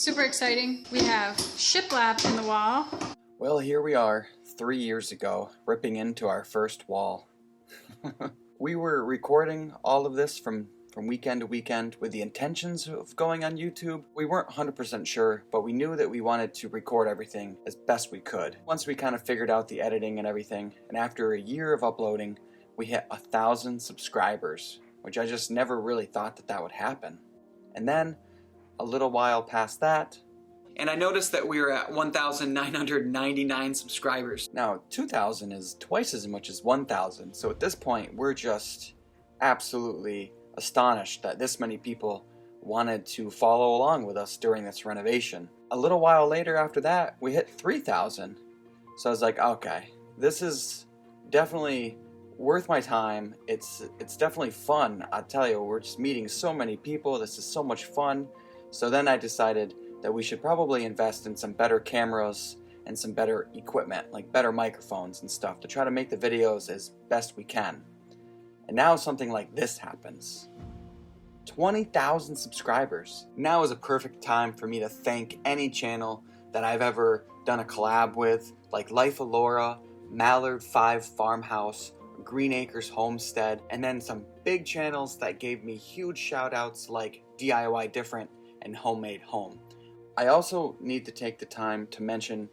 Super exciting. We have shiplap in the wall. Well, here we are, 3 years ago, ripping into our first wall. We were recording all of this from weekend to weekend with the intentions of going on YouTube. We weren't 100% sure, but we knew that we wanted to record everything as best we could. Once we kind of figured out the editing and everything, and after a year of uploading, we hit 1,000 subscribers, which I just never really thought that would happen. And then, a little while past that, and I noticed that we were at 1,999 subscribers. Now, 2,000 is twice as much as 1,000, so at this point, we're just absolutely astonished that this many people wanted to follow along with us during this renovation. A little while later after that, we hit 3,000. So I was like, okay, this is definitely worth my time. It's definitely fun. I tell you, we're just meeting so many people. This is so much fun. So then I decided that we should probably invest in some better cameras and some better equipment, like better microphones and stuff, to try to make the videos as best we can. And now something like this happens. 20,000 subscribers. Now is a perfect time for me to thank any channel that I've ever done a collab with, like Life of Laura, Mallard 5 Farmhouse, Green Acres Homestead, and then some big channels that gave me huge shout outs like DIYFFERENT and Homemade Home. I also need to take the time to mention,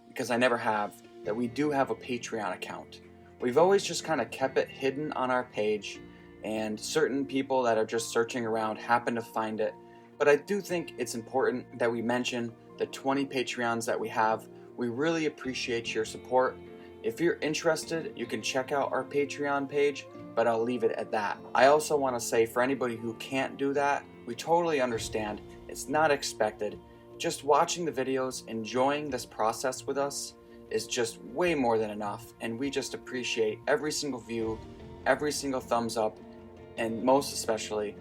because I never have, that we do have a Patreon account. We've always just kind of kept it hidden on our page, and certain people that are just searching around happen to find it. But I do think it's important that we mention the 20 Patreons that we have. We really appreciate your support. If you're interested, you can check out our Patreon page, but I'll leave it at that. I also want to say, for anybody who can't do that, we totally understand. It's not expected. Just watching the videos, enjoying this process with us is just way more than enough, and we just appreciate every single view, every single thumbs up, and most especially,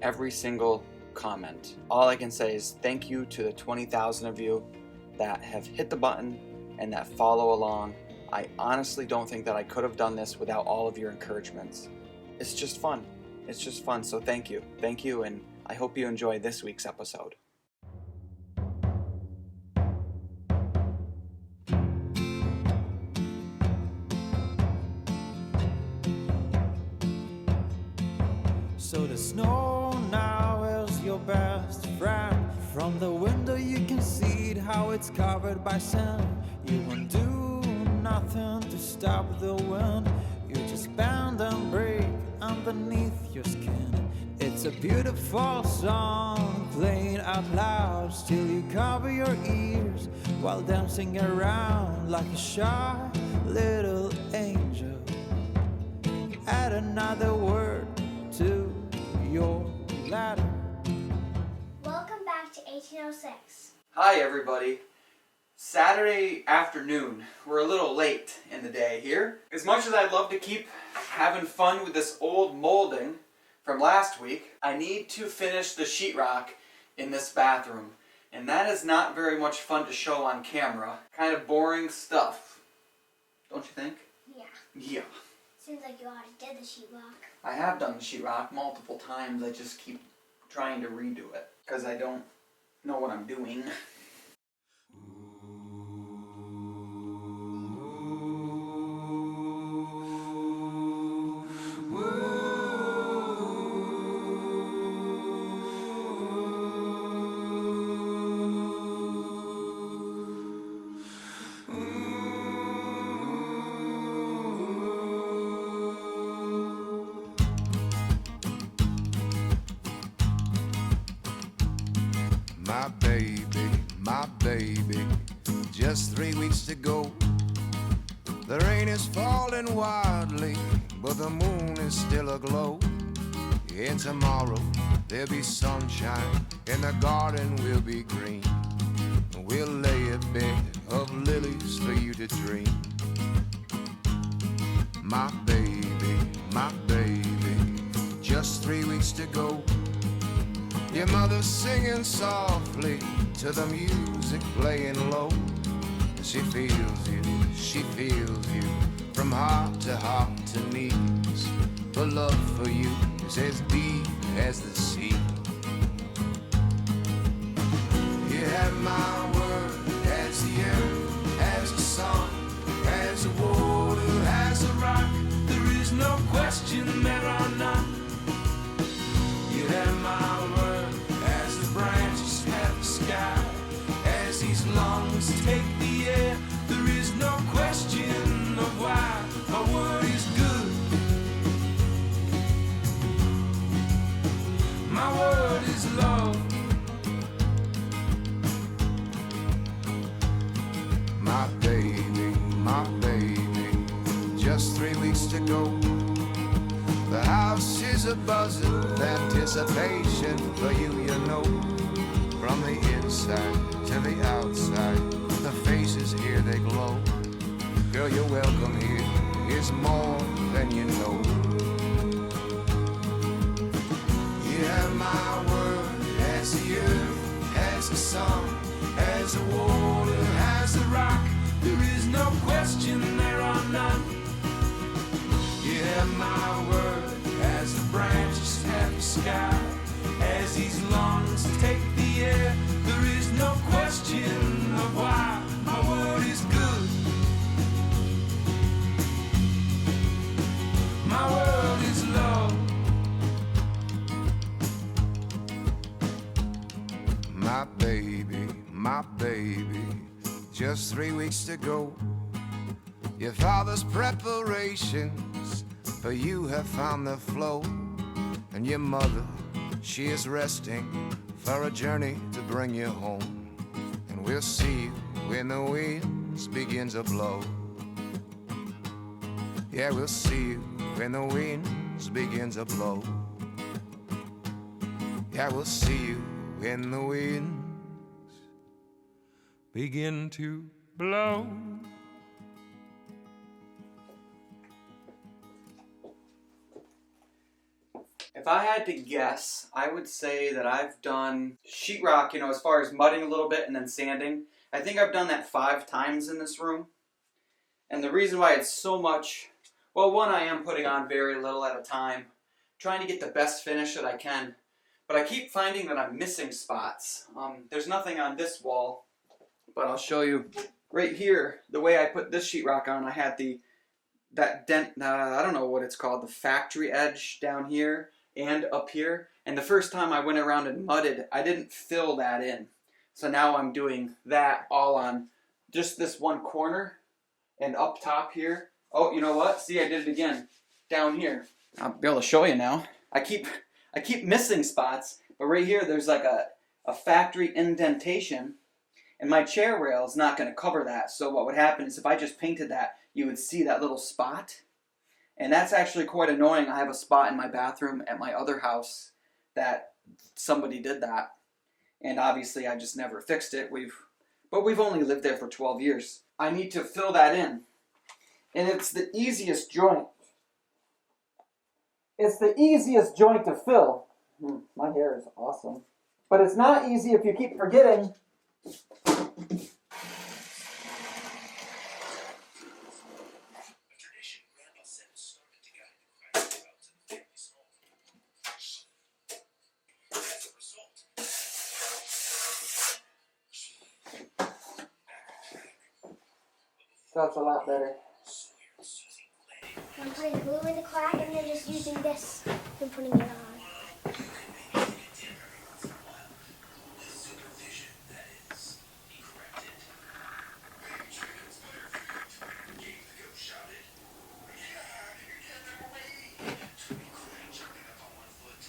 every single comment. All I can say is thank you to the 20,000 of you that have hit the button and that follow along. I honestly don't think that I could have done this without all of your encouragements. It's just fun. It's just fun, so thank you. Thank you, and I hope you enjoy this week's episode. So the snow now is your best friend. From the window you can see it, how it's covered by sand. You won't do nothing to stop the wind. You just bend and break underneath your skin. It's a beautiful song playing out loud. Still you cover your ears while dancing around like a shy little angel. Add another word to your ladder. Welcome back to 1806. Hi everybody. Saturday afternoon. We're a little late in the day here. As much as I'd love to keep having fun with this old molding from last week, I need to finish the sheetrock in this bathroom. And that is not very much fun to show on camera. Kind of boring stuff. Don't you think? Yeah. Yeah. Seems like you already did the sheetrock. I have done the sheetrock multiple times. I just keep trying to redo it because I don't know what I'm doing. My baby, just 3 weeks to go. The rain is falling wildly, but the moon is still aglow. And tomorrow there'll be sunshine, and the garden will be green. We'll lay a bed of lilies for you to dream. My baby, just 3 weeks to go. Your mother's singing softly to the music playing low. She feels you from heart to knees. The love for you is as deep as the sea. just 3 weeks to go. The house is a buzz of anticipation for you, you know. From the inside to the outside, the faces here, they glow. Girl, your welcome here is more than you know. You have my word as the earth, as the sun, as the water, as the rock. There is no question, there are none. You have my word as the branches have the sky, as these lungs take the air. There is no question of why my word is good. My world is love. My baby, just 3 weeks to go. Your father's preparations for you have found the flow. And your mother, she is resting for a journey to bring you home. And we'll see you when the winds begin to blow. Yeah, we'll see you when the winds begin to blow. Yeah, we'll see you when the winds begin to blow. If I had to guess, I would say that I've done sheetrock, as far as mudding a little bit and then sanding. I think I've done that 5 times in this room. And the reason why it's so much, well, one, I am putting on very little at a time, trying to get the best finish that I can. But I keep finding that I'm missing spots. There's nothing on this wall, but I'll show you right here. The way I put this sheetrock on, I had that dent, I don't know what it's called, the factory edge down here and up here. And the first time I went around and mudded, I didn't fill that in. So now I'm doing that all on just this one corner and up top here. Oh, you know what? See, I did it again down here. I'll be able to show you now. I keep missing spots, but right here there's like a factory indentation, and my chair rail is not going to cover that. So what would happen is if I just painted that, you would see that little spot. And that's actually quite annoying. I have a spot in my bathroom at my other house that somebody did that. And obviously I just never fixed it. But we've only lived there for 12 years. I need to fill that in. And it's the easiest joint. It's the easiest joint to fill. My hair is awesome. But it's not easy if you keep forgetting. That's a lot better. I'm putting glue in the crack and then just using this and putting it on.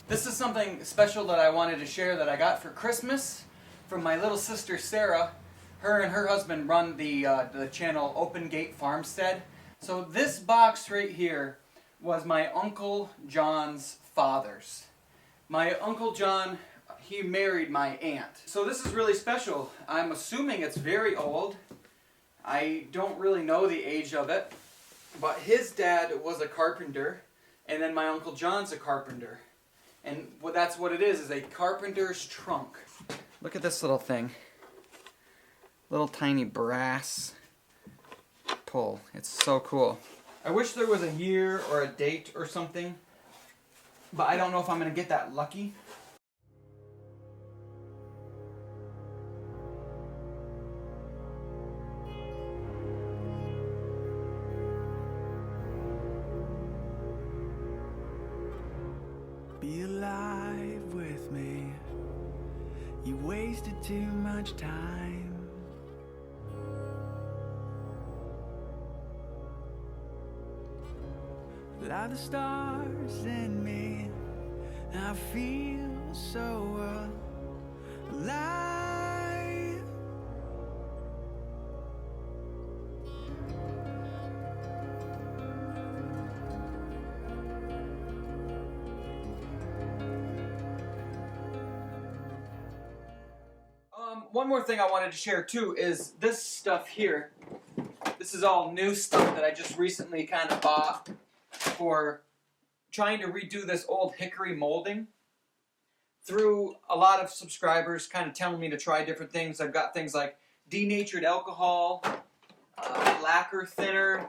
This is something special that I wanted to share that I got for Christmas from my little sister Sarah. Her and her husband run the channel Open Gate Farmstead. So this box right here was my Uncle John's father's. My Uncle John, he married my aunt. So this is really special. I'm assuming it's very old. I don't really know the age of it. But his dad was a carpenter, and then my Uncle John's a carpenter. And that's what it is a carpenter's trunk. Look at this little thing. Little tiny brass pull. It's so cool. I wish there was a year or a date or something, but I don't know if I'm going to get that lucky. Be alive with me. You wasted too much time. Like the stars in me, I feel so alive. One more thing I wanted to share too is this stuff here. This is all new stuff that I just recently kind of bought for trying to redo this old hickory molding. Through a lot of subscribers kind of telling me to try different things. I've got things like denatured alcohol, lacquer thinner.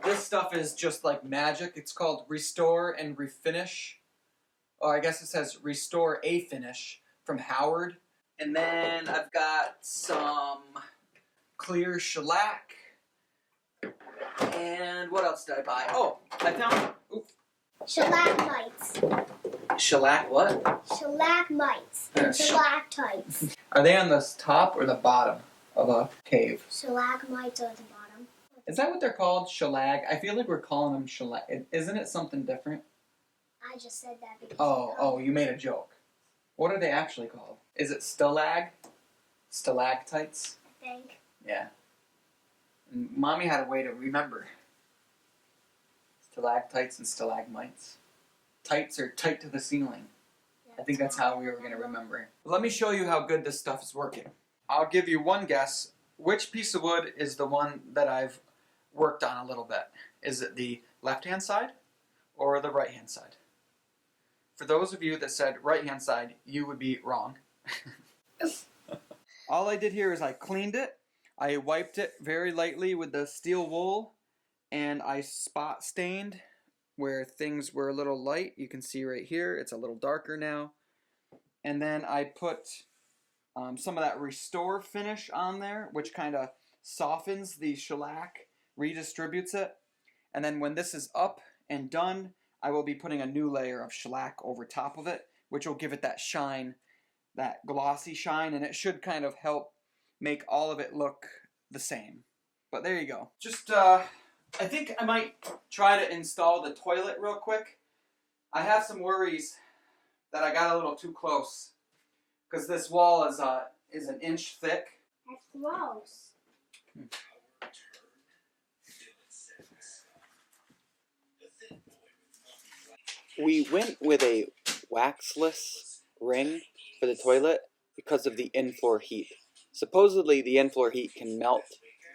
This stuff is just like magic. It's called Restore and Refinish. Or I guess it says Restore a Finish from Howard. And then I've got some clear shellac. And what else did I buy? Oh, I found... Oops. Stalagmites. Shellac what? Stalagmites. And stalactites. Are they on the top or the bottom of a cave? Stalagmites are at the bottom. Is that what they're called? Shelag? I feel like we're calling them shellac. Isn't it something different? I just said that because... Oh, you made a joke. What are they actually called? Is it stalag? Stalactites? I think. Yeah. And Mommy had a way to remember. Stalactites and stalagmites. Tights are tight to the ceiling. I think that's how we were going to remember it. Let me show you how good this stuff is working. I'll give you one guess. Which piece of wood is the one that I've worked on a little bit? Is it the left-hand side or the right-hand side? For those of you that said right-hand side, you would be wrong. All I did here is I cleaned it. I wiped it very lightly with the steel wool, and I spot stained where things were a little light. You can see right here, it's a little darker now. And then I put some of that Restore finish on there, which kind of softens the shellac, redistributes it. And then when this is up and done, I will be putting a new layer of shellac over top of it, which will give it that shine, that glossy shine, and it should kind of help make all of it look the same. But there you go. Just, I think I might try to install the toilet real quick. I have some worries that I got a little too close, because this wall is an inch thick. That's gross. We went with a waxless ring for the toilet because of the in-floor heat. Supposedly the in-floor heat can melt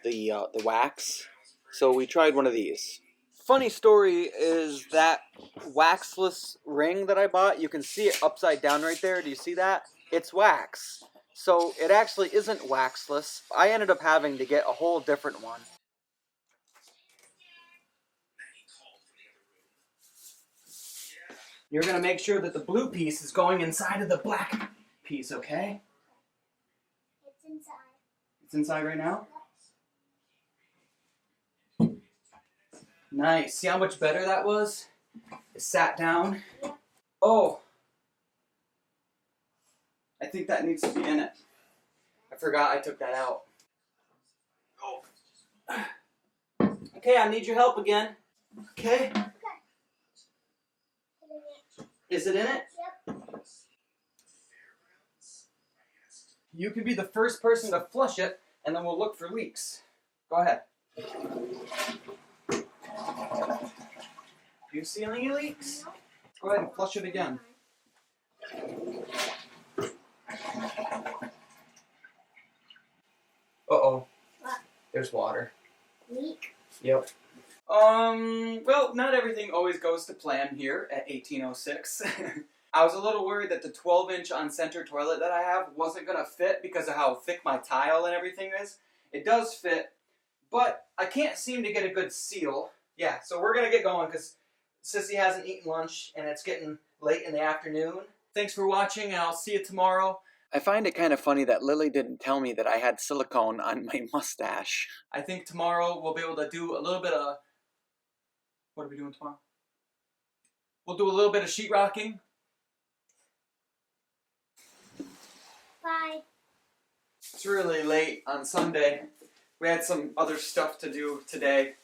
the wax, so we tried one of these. Funny story is that waxless ring that I bought, you can see it upside down right there. Do you see that? It's wax. So it actually isn't waxless. I ended up having to get a whole different one. You're going to make sure that the blue piece is going inside of the black piece, okay? It's inside. It's inside right now? Nice. See how much better that was? It sat down. Yeah. Oh! I think that needs to be in it. I forgot I took that out. Oh. Okay, I need your help again. Okay? Is it in it? Yep. You can be the first person to flush it, and then we'll look for leaks. Go ahead. Do you see any leaks? Go ahead and flush it again. Uh-oh. What? There's water. Leak. Yep. Well, not everything always goes to plan here at 1806. I was a little worried that the 12-inch on-center toilet that I have wasn't going to fit because of how thick my tile and everything is. It does fit, but I can't seem to get a good seal. Yeah, so we're going to get going because Sissy hasn't eaten lunch and it's getting late in the afternoon. Thanks for watching, and I'll see you tomorrow. I find it kind of funny that Lily didn't tell me that I had silicone on my mustache. I think tomorrow we'll be able to do a little bit of... What are we doing tomorrow? We'll do a little bit of sheetrocking. Bye. It's really late on Sunday. We had some other stuff to do today.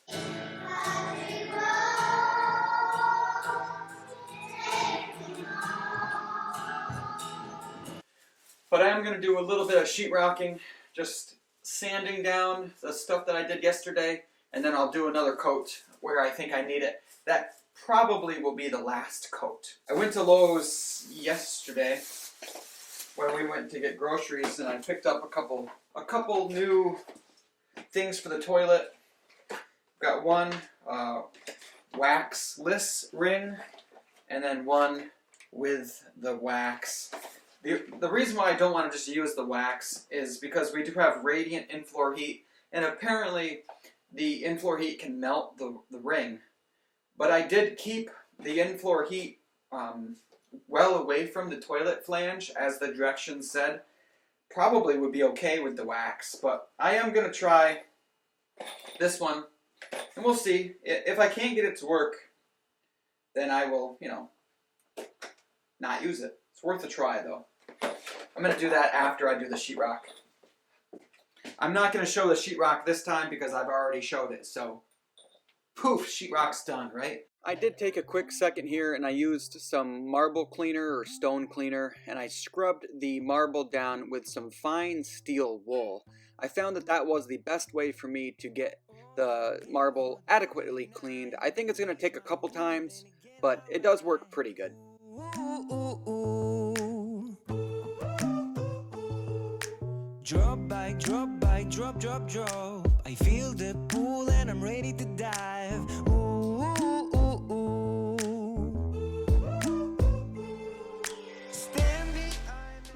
But I am going to do a little bit of sheetrocking, just sanding down the stuff that I did yesterday, and then I'll do another coat where I think I need it. That probably will be the last coat. I went to Lowe's yesterday. when we went to get groceries, and I picked up a couple new things for the toilet. Got one waxless ring, and then one with the wax. The reason why I don't want to just use the wax is because we do have radiant in-floor heat, and apparently the in-floor heat can melt the ring. But I did keep the in-floor heat well away from the toilet flange, as the directions said. Probably would be okay with the wax, but I am going to try this one, and we'll see. If I can't get it to work, then I will, you know, not use it. It's worth a try, though. I'm going to do that after I do the sheetrock. I'm not going to show the sheetrock this time because I've already showed it, so poof, sheetrock's done, right? I did take a quick second here, and I used some marble cleaner or stone cleaner, and I scrubbed the marble down with some fine steel wool. I found that that was the best way for me to get the marble adequately cleaned. I think it's going to take a couple times, but it does work pretty good. Drop by drop by drop drop drop, I feel the pull and I'm ready to dive. Ooh, ooh, ooh, ooh.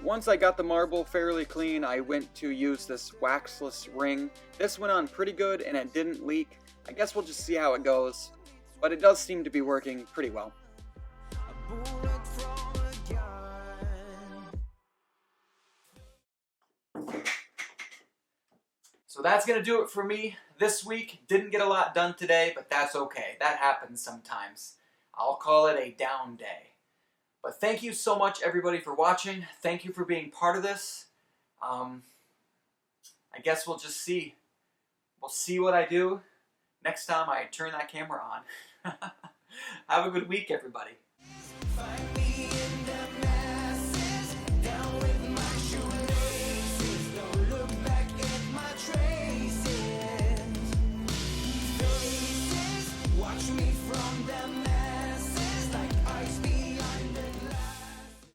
Once I got the marble fairly clean, I went to use this waxless ring. This went on pretty good and it didn't leak. I guess we'll just see how it goes, but it does seem to be working pretty well. So that's going to do it for me this week. Didn't get a lot done today, but that's okay. That happens sometimes. I'll call it a down day. But thank you so much, everybody, for watching. Thank you for being part of this. I guess we'll just see. We'll see what I do next time I turn that camera on. Have a good week, everybody. Watch me from the